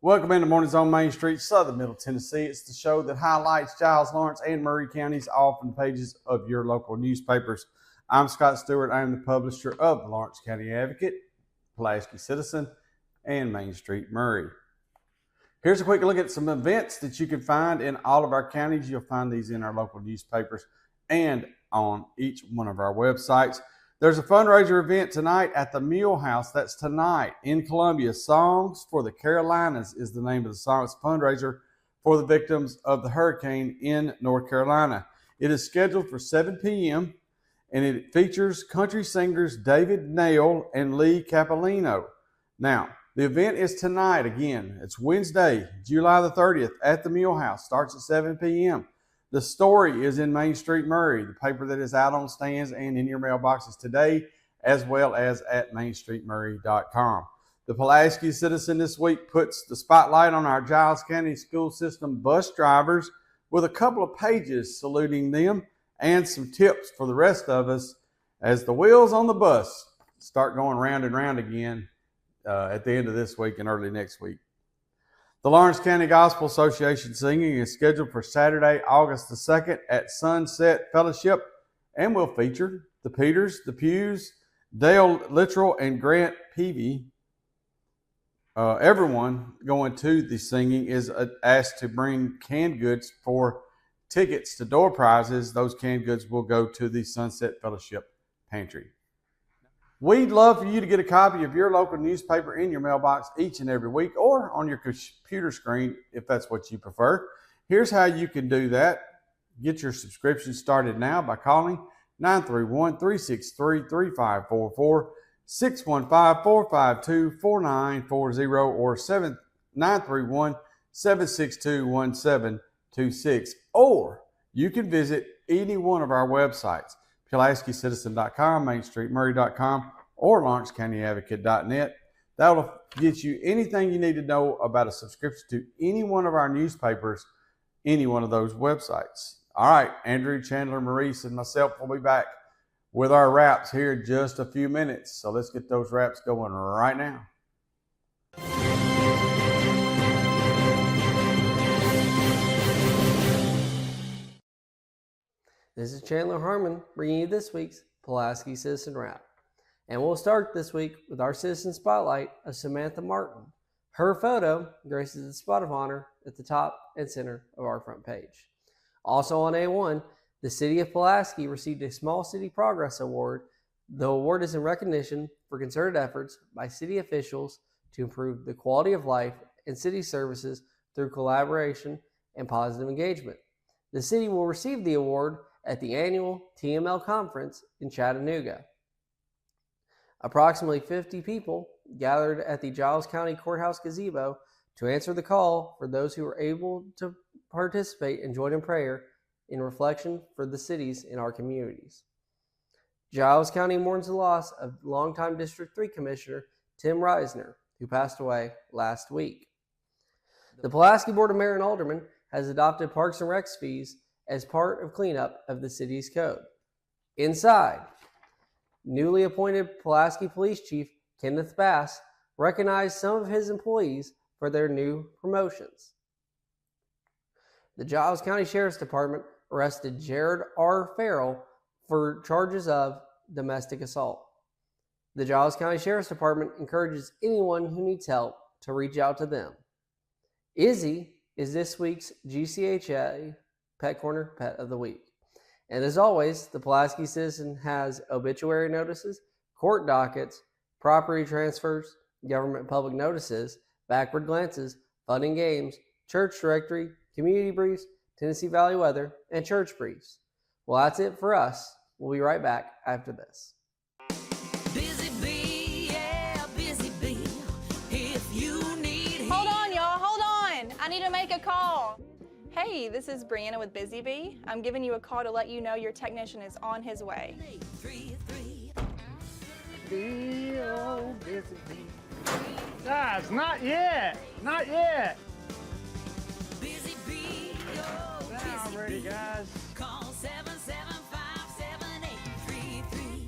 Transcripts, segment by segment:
Welcome into Mornings on Main Street, Southern Middle Tennessee. It's the show that highlights Giles, Lawrence, and Maury counties, all from the pages of your local newspapers. I'm Scott Stewart. I am the publisher of the Lawrence County Advocate, Pulaski Citizen, and Main Street Maury. Here's a quick look at some events that you can find in all of our counties. You'll find these in our local newspapers and on each one of our websites. There's a fundraiser event tonight at the Mule House. That's tonight in Columbia. Songs for the Carolinas is the name of the song. It's a fundraiser for the victims of the hurricane in North Carolina. It is scheduled for 7 p.m. and it features country singers David Nail and Lee Capolino. Now, the event is tonight again. It's Wednesday, July the 30th at the Mule House. Starts at 7 p.m. The story is in Main Street Maury, the paper that is out on stands and in your mailboxes today, as well as at mainstreetmaury.com. The Pulaski Citizen this week puts the spotlight on our Giles County school system bus drivers with a couple of pages saluting them and some tips for the rest of us as the wheels on the bus start going round and round again at the end of this week and early next week. The Lawrence County Gospel Association singing is scheduled for Saturday, August the 2nd at Sunset Fellowship and will feature the Peters, the Pews, Dale Littrell, and Grant Peavy. Everyone going to the singing is asked to bring canned goods for tickets to door prizes. Those canned goods will go to the Sunset Fellowship Pantry. We'd love for you to get a copy of your local newspaper in your mailbox each and every week or on your computer screen if that's what you prefer. Here's how you can do that. Get your subscription started now by calling 931-363-3544, 615-452-4940, or 931-762-1726. Or you can visit any one of our websites, PulaskiCitizen.com, MainStreetMaury.com, or LawrenceCountyAdvocate.net. That'll get you anything you need to know about a subscription to any one of our newspapers, any one of those websites. All right, Andrew, Chandler, Maurice, and myself will be back with our wraps here in just a few minutes. So let's get those wraps going right now. This is Chandler Harmon bringing you this week's Pulaski Citizen Wrap. And we'll start this week with our Citizen Spotlight of Samantha Martin. Her photo graces the spot of honor at the top and center of our front page. Also on A1, the City of Pulaski received a Small City Progress Award. The award is in recognition for concerted efforts by city officials to improve the quality of life and city services through collaboration and positive engagement. The city will receive the award at the annual TML conference in Chattanooga. Approximately 50 people gathered at the Giles County Courthouse gazebo to answer the call for those who were able to participate and join in prayer in reflection for the cities in our communities. Giles County mourns the loss of longtime District 3 Commissioner Tim Reisner, who passed away last week. The Pulaski Board of Mayor and Aldermen has adopted Parks and Recs fees as part of cleanup of the city's code. Inside, newly appointed Pulaski Police Chief Kenneth Bass recognized some of his employees for their new promotions. The Giles County Sheriff's Department arrested Jared R. Farrell for charges of domestic assault. The Giles County Sheriff's Department encourages anyone who needs help to reach out to them. Izzy is this week's GCHA Pet Corner Pet of the Week. And as always, the Pulaski Citizen has obituary notices, court dockets, property transfers, government public notices, backward glances, fun and games, church directory, community briefs, Tennessee Valley weather, and church briefs. Well, that's it for us. We'll be right back after this. Busy bee, yeah, busy bee. If you need... Hold on, y'all, hold on. I need to make a call. Hey, this is Brianna with Busy Bee. I'm giving you a call to let you know your technician is on his way. 333. Oh, busy bee. Guys, not yet. Not yet. Busy bee, oh, Now I'm ready, guys. Call 775-7833.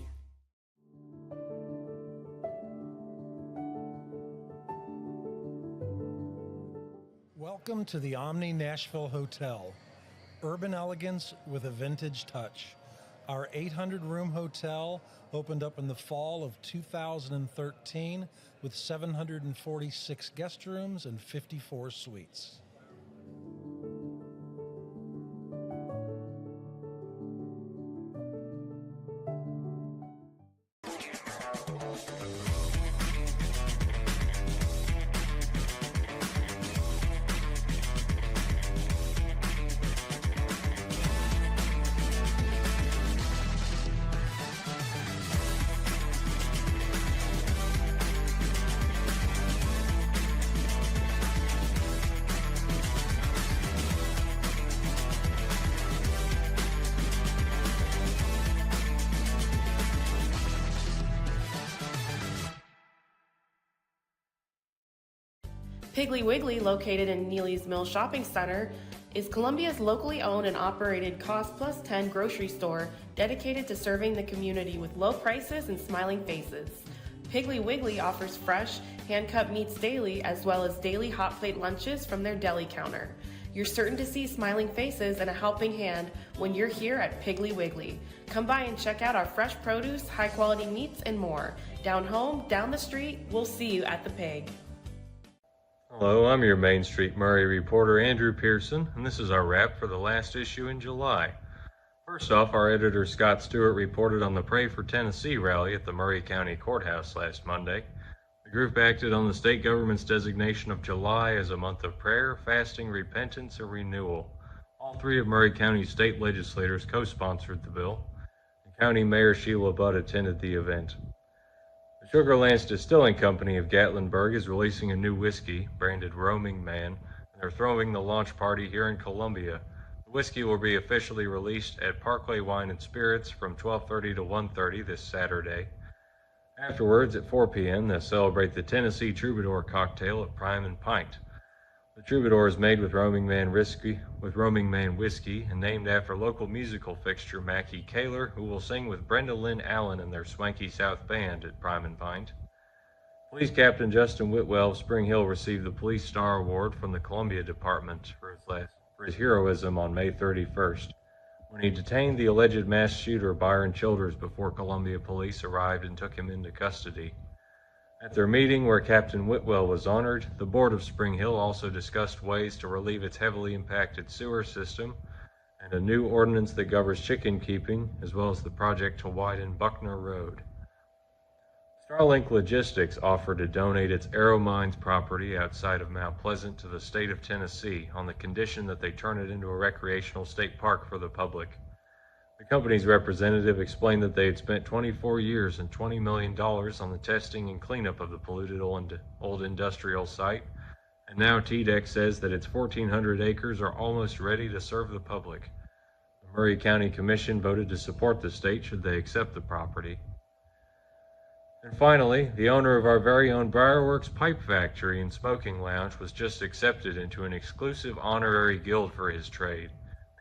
Welcome to the Omni Nashville Hotel. Urban elegance with a vintage touch. Our 800-room hotel opened up in the fall of 2013 with 746 guest rooms and 54 suites. Piggly Wiggly, located in Neely's Mill Shopping Center, is Columbia's locally owned and operated cost plus 10 grocery store dedicated to serving the community with low prices and smiling faces. Piggly Wiggly offers fresh, hand-cut meats daily as well as daily hot plate lunches from their deli counter. You're certain to see smiling faces and a helping hand when you're here at Piggly Wiggly. Come by and check out our fresh produce, high-quality meats, and more. Down home, down the street, we'll see you at the Pig. Hello, I'm your Main Street Maury reporter, Andrew Pearson, and this is our wrap for the last issue in July. First off, our editor Scott Stewart reported on the Pray for Tennessee rally at the Maury County Courthouse last Monday. The group acted on the state government's designation of July as a month of prayer, fasting, repentance, and renewal. All three of Maury County's state legislators co-sponsored the bill, and County Mayor Sheila Budd attended the event. The Sugar Lance Distilling Company of Gatlinburg is releasing a new whiskey, branded Roaming Man, and they're throwing the launch party here in Columbia. The whiskey will be officially released at Parkway Wine and Spirits from 12:30 to 1:30 this Saturday. Afterwards, at 4 p.m., they'll celebrate the Tennessee Troubadour cocktail at Prime and Pint. The Troubadour is made with Roaming Man whiskey and named after local musical fixture Mackie Kaler, who will sing with Brenda Lynn Allen and their Swanky South Band at Prime and Pint. Police Captain Justin Whitwell of Spring Hill received the Police Star Award from the Columbia Department for his heroism on May 31st, when he detained the alleged mass shooter Byron Childers before Columbia police arrived and took him into custody. At their meeting where Captain Whitwell was honored, the Board of Spring Hill also discussed ways to relieve its heavily impacted sewer system and a new ordinance that governs chicken keeping, as well as the project to widen Buckner Road. Starlink Logistics offered to donate its Arrow Mines property outside of Mount Pleasant to the state of Tennessee on the condition that they turn it into a recreational state park for the public. The company's representative explained that they had spent 24 years and $20 million on the testing and cleanup of the polluted old industrial site, and now TDEC says that its 1,400 acres are almost ready to serve the public. The Maury County Commission voted to support the state should they accept the property. And finally, the owner of our very own Briarworks Pipe Factory and Smoking Lounge was just accepted into an exclusive honorary guild for his trade.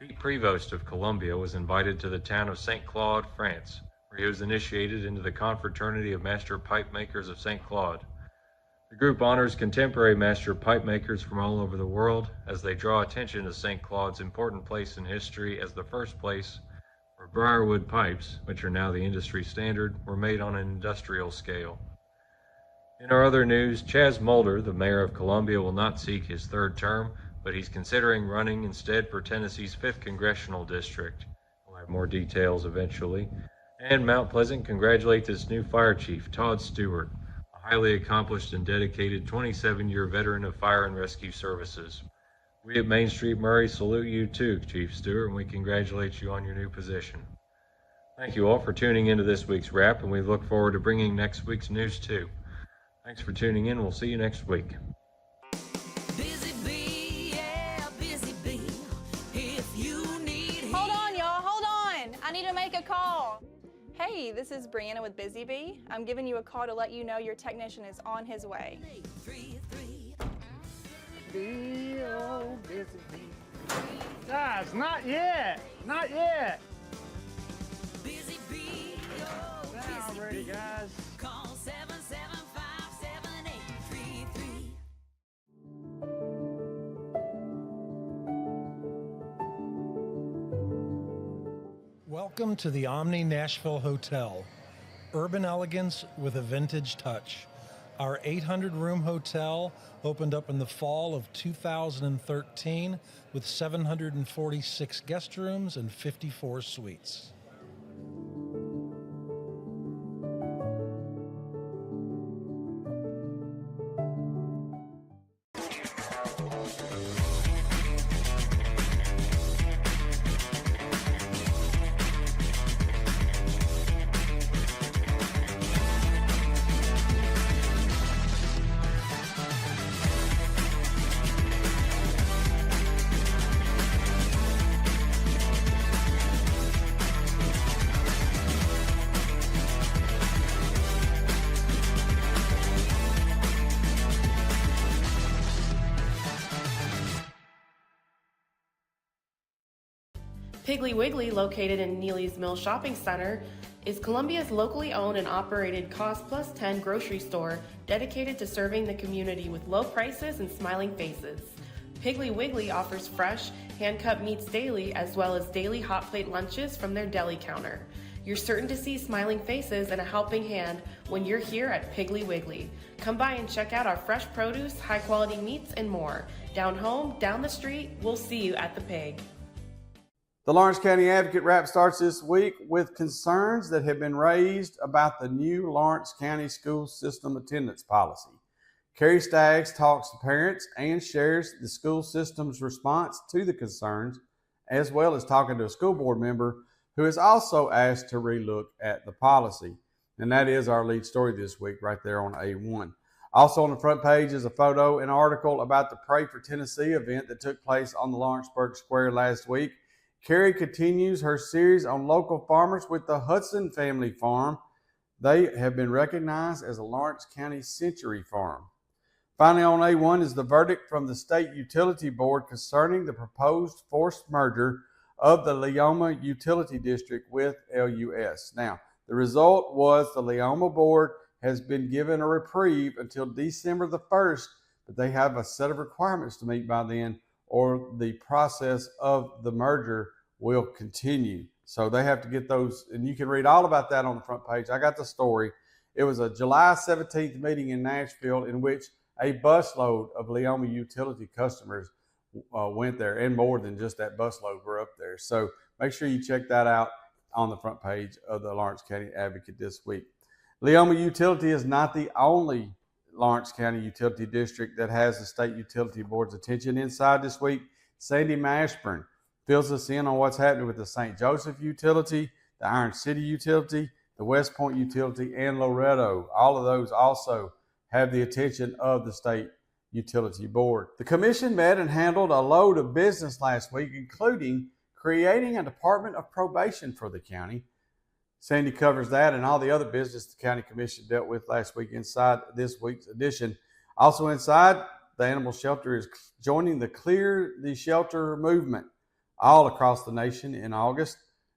Pete Prevost of Columbia was invited to the town of St. Claude, France, where he was initiated into the Confraternity of Master Pipe Makers of St. Claude. The group honors contemporary master pipe makers from all over the world as they draw attention to St. Claude's important place in history as the first place where briarwood pipes, which are now the industry standard, were made on an industrial scale. In our other news, Chaz Mulder, the mayor of Columbia, will not seek his third term, but he's considering running instead for Tennessee's 5th Congressional District. We'll have more details eventually. And Mount Pleasant congratulates its new fire chief, Todd Stewart, a highly accomplished and dedicated 27-year veteran of fire and rescue services. We at Main Street Maury salute you too, Chief Stewart, and we congratulate you on your new position. Thank you all for tuning into this week's wrap, and we look forward to bringing next week's news too. Thanks for tuning in. We'll see you next week. Busy bee, yeah, busy bee. If you need Hold on, y'all. Hold on. I need to make a call. Hey, this is Brianna with Busy Bee. I'm giving you a call to let you know your technician is on his way. 833. Oh, busy bee. Guys, not yet. Not yet. Busy bee, oh, Now busy ready, bee. guys. Call 775-7833. Welcome to the Omni Nashville Hotel. Urban elegance with a vintage touch. Our 800-room hotel opened up in the fall of 2013 with 746 guest rooms and 54 suites. Piggly Wiggly, located in Neely's Mill Shopping Center, is Columbia's locally owned and operated Cost Plus 10 grocery store dedicated to serving the community with low prices and smiling faces. Piggly Wiggly offers fresh, hand-cut meats daily as well as daily hot plate lunches from their deli counter. You're certain to see smiling faces and a helping hand when you're here at Piggly Wiggly. Come by and check out our fresh produce, high-quality meats, and more. Down home, down the street, we'll see you at the Pig. The Lawrence County Advocate wrap starts this week with concerns that have been raised about the new Lawrence County school system attendance policy. Carrie Staggs talks to parents and shares the school system's response to the concerns, as well as talking to a school board member who is also asked to relook at the policy. And that is our lead story this week right there on A1. Also on the front page is a photo and article about the Pray for Tennessee event that took place on the Lawrenceburg Square last week. Carrie continues her series on local farmers with the Hudson Family Farm. They have been recognized as a Lawrence County Century Farm. Finally, on A1 is the verdict from the State Utility Board concerning the proposed forced merger of the Leoma Utility District with LUS. Now, the result was the Leoma Board has been given a reprieve until December the 1st, but they have a set of requirements to meet by then, or the process of the merger will continue. So they have to get those, and you can read all about that on the front page. I got the story. It was a July 17th meeting in Nashville in which a busload of Leoma utility customers went there, and more than just that busload were up there. So make sure you check that out on the front page of the Lawrence County Advocate this week. Leoma Utility is not the only Lawrence County Utility District that has the State Utility Board's attention. Inside this week, Sandy Mashburn fills us in on what's happening with the St. Joseph Utility, the Iron City Utility, the West Point Utility, and Loretto. All of those also have the attention of the State Utility Board. The commission met and handled a load of business last week, including creating a Department of Probation for the county. Sandy covers that and all the other business the county commission dealt with last week inside this week's edition. Also inside, the animal shelter is joining the Clear the Shelter movement all across the nation in August.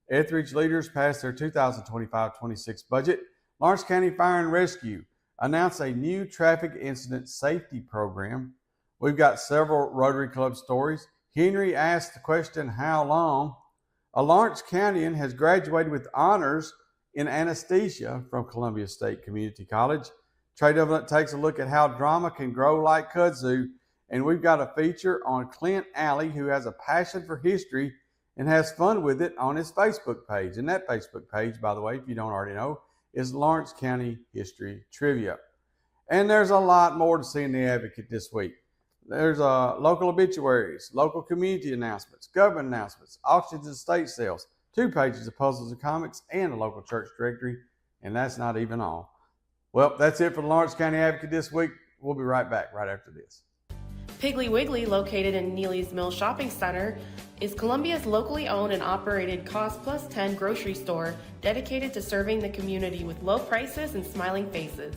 Etheridge leaders passed their 2025-26 budget. Lawrence County Fire and Rescue announced a new traffic incident safety program. We've got several Rotary Club stories. Henry asked the question, how long? A Lawrence Countyan has graduated with honors in anesthesia from Columbia State Community College. Trey Dovenutt takes a look at how drama can grow like kudzu, and we've got a feature on Clint Alley, who has a passion for history and has fun with it on his Facebook page. And that Facebook page, by the way, if you don't already know, is Lawrence County History Trivia. And there's a lot more to see in the Advocate this week. There's local obituaries, local community announcements, government announcements, auctions and estate sales, 2 pages of puzzles and comics, and a local church directory. And that's not even all. Well, that's it for the Lawrence County Advocate this week. We'll be right back right after this. Piggly Wiggly, located in Neely's Mill Shopping Center, is Columbia's locally owned and operated Cost Plus 10 grocery store dedicated to serving the community with low prices and smiling faces.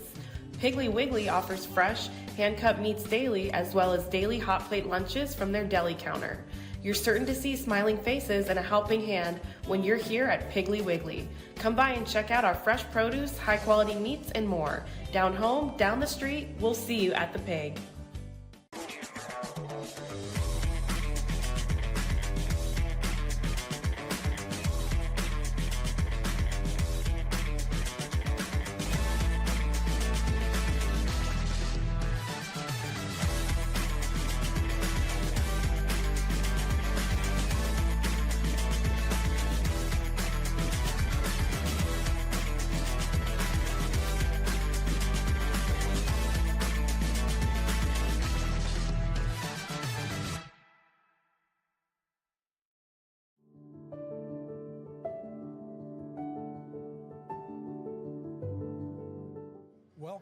Piggly Wiggly offers fresh, hand-cut meats daily as well as daily hot plate lunches from their deli counter. You're certain to see smiling faces and a helping hand when you're here at Piggly Wiggly. Come by and check out our fresh produce, high-quality meats, and more. Down home, down the street, we'll see you at the Pig.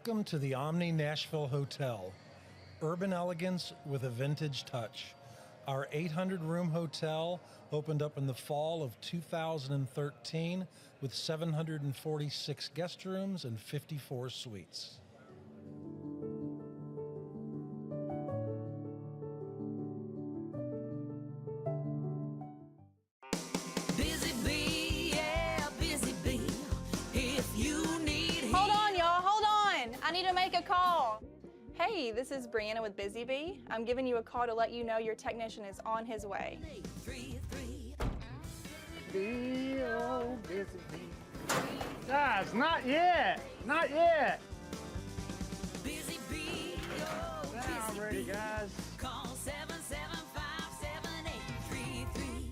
Welcome to the Omni Nashville Hotel. Urban elegance with a vintage touch. Our 800-room hotel opened up in the fall of 2013 with 746 guest rooms and 54 suites. Busy bee, yeah, busy bee. If you need Hold on, y'all. Hold on. I need to make a call. Hey, this is Brianna with Busy Bee. I'm giving you a call to let you know your technician is on his way. 833. Guys, not yet. Not yet. Busy bee, oh, Yeah, busy I'm ready, bee. guys. Call 775-7833.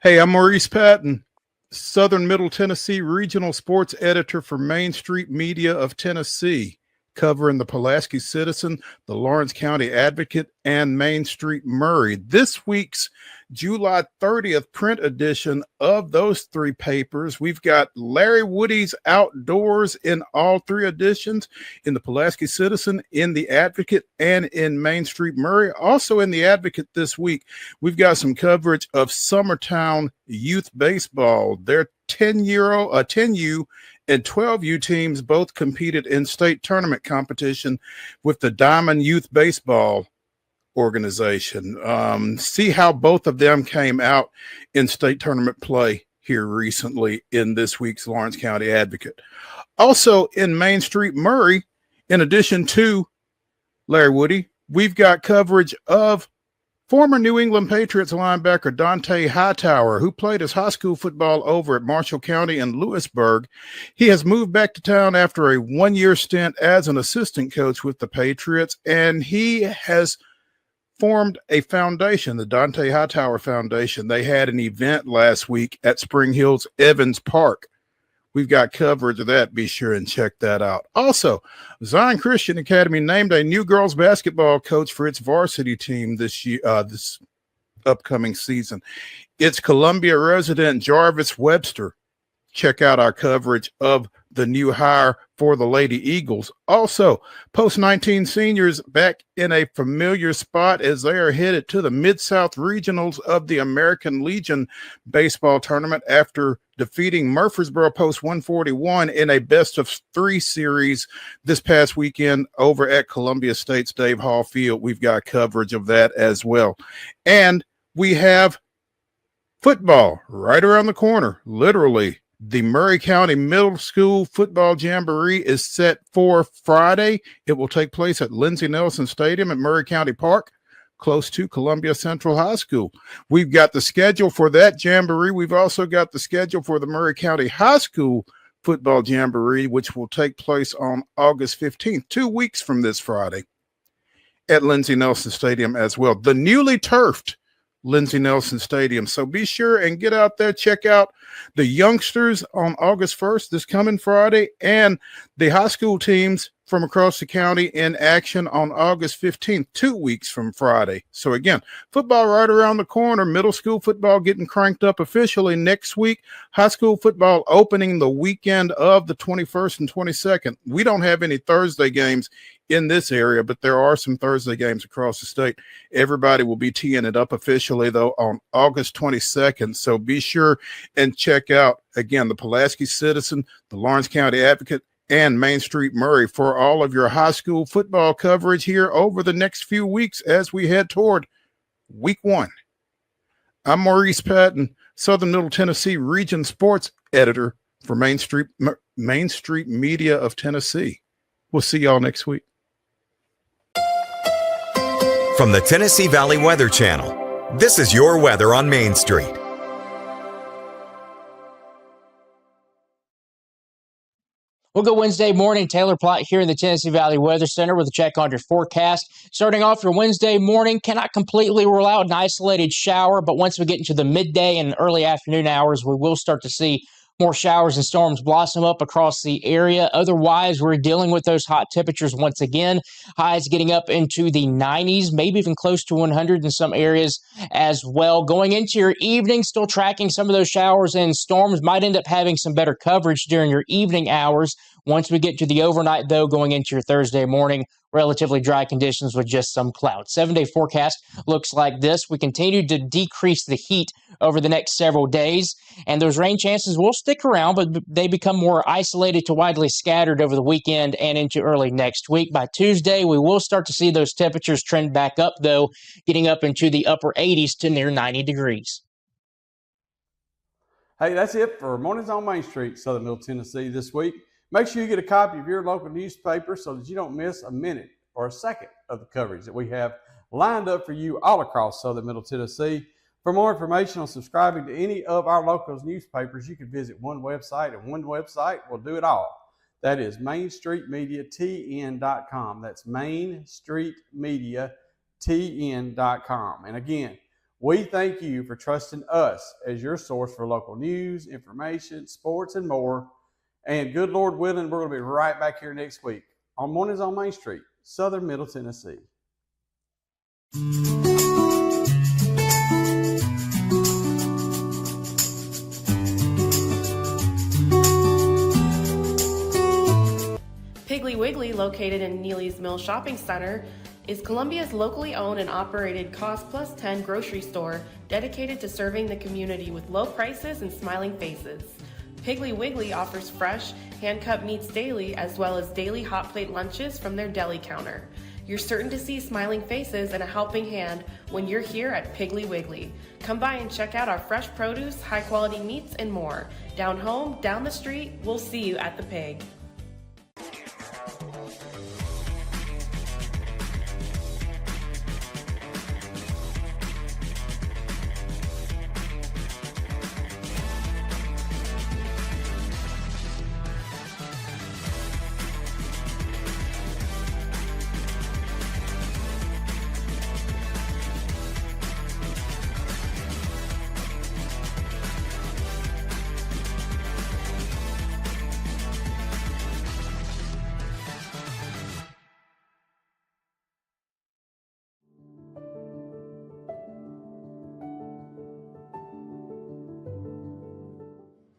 Hey, I'm Maurice Patton, Southern Middle Tennessee Regional Sports Editor for Main Street Media of Tennessee, covering the Pulaski Citizen, the Lawrence County Advocate, and Main Street Maury. This week's July 30th print edition of those three papers, we've got Larry Woody's Outdoors in all three editions, in the Pulaski Citizen, in the Advocate, and in Main Street Maury. Also in the Advocate this week, we've got some coverage of Summertown Youth Baseball. Their 10U and 12U teams both competed in state tournament competition with the Diamond Youth Baseball organization. See how both of them came out in state tournament play here recently in this week's Lawrence County Advocate. Also in Main Street Maury, in addition to Larry Woody, we've got coverage of former New England Patriots linebacker Dante Hightower, who played his high school football over at Marshall County in Lewisburg. He has moved back to town after a one-year stint as an assistant coach with the Patriots, and he has formed a foundation, the Dante Hightower Foundation. They had an event last week at Spring Hills Evans Park. We've got coverage of that. Be sure and check that out. Also, Zion Christian Academy named a new girls basketball coach for its varsity team this year, this upcoming season. It's Columbia resident Jarvis Webster. Check out our coverage of the new hire for the Lady Eagles. Also, post-19 seniors back in a familiar spot as they are headed to the Mid-South Regionals of the American Legion baseball tournament after defeating Murfreesboro Post 141 in a best-of-3 series this past weekend over at Columbia State's Dave Hall Field. We've got coverage of that as well. And we have football right around the corner, literally. The Maury County Middle School Football Jamboree is set for Friday. It will take place at Lindsey Nelson Stadium at Maury County Park, close to Columbia Central High School. We've got the schedule for that jamboree. We've also got the schedule for the Maury County High School Football Jamboree, which will take place on August 15th, 2 weeks from this Friday, at Lindsey Nelson Stadium as well. The newly turfed Lindsey Nelson Stadium. So be sure and get out there, check out the youngsters on August 1st, this coming Friday, and the high school teams from across the county in action on August 15th, 2 weeks from Friday. So again, football right around the corner, middle school football getting cranked up officially next week, high school football opening the weekend of the 21st and 22nd. We don't have any Thursday games in this area, but there are some Thursday games across the state. Everybody will be teeing it up officially, though, on August 22nd. So be sure and check out, again, the Pulaski Citizen, the Lawrence County Advocate, and Main Street Maury for all of your high school football coverage here over the next few weeks as we head toward week 1. I'm Maurice Patton, Southern Middle Tennessee Region Sports Editor for Main Street Media of Tennessee. We'll see y'all next week. From the Tennessee Valley Weather Channel, this is your weather on Main Street. We'll go Wednesday morning. Taylor Plott here in the Tennessee Valley Weather Center with a check on your forecast. Starting off your Wednesday morning, cannot completely rule out an isolated shower, but once we get into the midday and early afternoon hours, we will start to see more showers and storms blossom up across the area. Otherwise, we're dealing with those hot temperatures once again. Highs getting up into the 90s, maybe even close to 100 in some areas as well. Going into your evening, still tracking some of those showers and storms. Might end up having some better coverage during your evening hours Once we get to the overnight, though, going into your Thursday morning, relatively dry conditions with just some clouds. 7-day forecast looks like this. We continue to decrease the heat over the next several days, and those rain chances will stick around, but they become more isolated to widely scattered over the weekend and into early next week. By Tuesday, we will start to see those temperatures trend back up, though, getting up into the upper 80s to near 90 degrees. Hey, that's it for Mornings on Main Street, Southern Middle Tennessee this week. Make sure you get a copy of your local newspaper so that you don't miss a minute or a second of the coverage that we have lined up for you all across Southern Middle Tennessee. For more information on subscribing to any of our local newspapers, you can visit one website, and one website will do it all. That is mainstreetmediatn.com. That's mainstreetmediatn.com. And again, we thank you for trusting us as your source for local news, information, sports, and more. And good Lord willing, we're going to be right back here next week on Mornings on Main Street, Southern Middle Tennessee. Piggly Wiggly, located in Neely's Mill Shopping Center, is Columbia's locally owned and operated cost plus 10 grocery store dedicated to serving the community with low prices and smiling faces. Piggly Wiggly offers fresh, hand-cut meats daily, as well as daily hot plate lunches from their deli counter. You're certain to see smiling faces and a helping hand when you're here at Piggly Wiggly. Come by and check out our fresh produce, high-quality meats, and more. Down home, down the street, we'll see you at the Pig.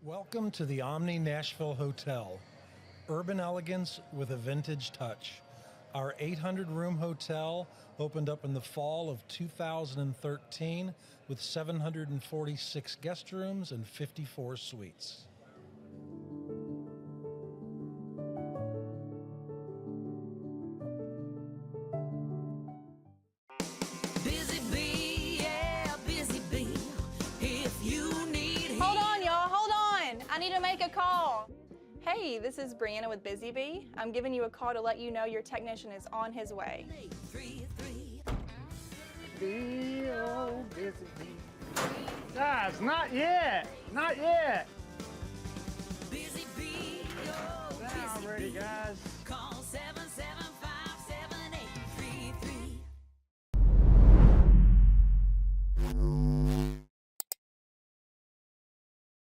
Welcome to the Omni Nashville Hotel. Urban elegance with a vintage touch. Our 800-room hotel opened up in the fall of 2013 with 746 guest rooms and 54 suites. Busy bee, yeah, busy bee. If you need Hold on, y'all. Hold on. I need to make a call. Hey, this is Brianna with Busy Bee. I'm giving you a call to let you know your technician is on his way. 833. Oh, busy bee. Guys, not yet. Not yet. Busy bee, oh, Down busy already, bee. guys.